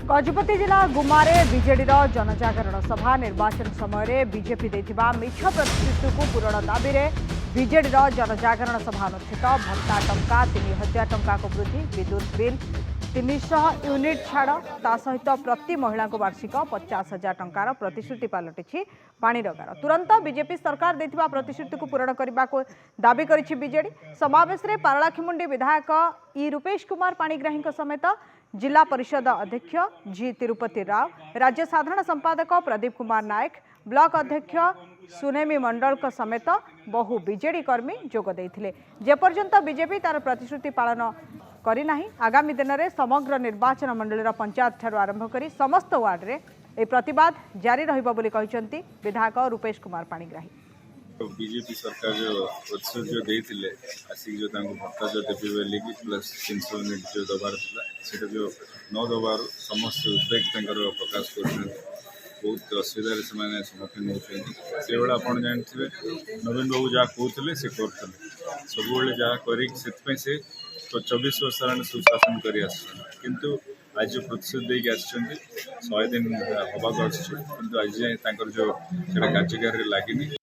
गजपति जिला गुमारे बीजेडी जनजागरण सभा निर्वाचन समय बीजेपी देथिबा मिछ प्रतिश्रुति को पूरण दाबी बीजेडी जनजागरण सभा अनुष्ठित भत्ता टंका 3000 टंका को वृद्धि विद्युत बिल 300 यूनिट छाड़ ता सहित प्रति महिला को वार्षिक 50,000 टंकार प्रतिश्रुति पलटि पाणीरगार तुरंत बीजेपी सरकार देथिबा प्रतिश्रुति को पूरण करने को दाबी करिछि बीजेडी। समावेश में पारलाखिमुंडी विधायक ई रूपेश कुमार पाणिग्राही समेत जिला परिषद अध्यक्ष जी तिरुपति राव, राज्य साधारण संपादक प्रदीप कुमार नायक, ब्लॉक अध्यक्ष सुनेमी मंडल समेत बहु बीजेडी कर्मी जोग देइथिले। जेपर्यंत बीजेपी तार प्रतिश्रुति पालन करना आगामी दिन में समग्र निर्वाचन मंडल पंचायत ठारू आरंभ कर समस्त वार्ड में यह प्रतिवाद जारी रहिबो बोली कहिसंती विधायक रूपेश कुमार पाणिग्राही। बीजेपी सरकार जो प्रतिश्रुति जो देते आसिक जो भत्ता जो देवी बोली प्लस 300 यूनिट जो दबार था जो न दबार समस्त उद्वेग प्रकाश कर बहुत असुविधा से सम्मुखीन होती से भाई आप जानते नवीन बाबू जहाँ कहते से करते सब जहाँ कर 24 वर्ष हेल्ला सुशासन कर किंतु आज जो प्रतिशोध देके आसुँच 100 दिन हवाक आज जाए जो कार्यकारी लगे।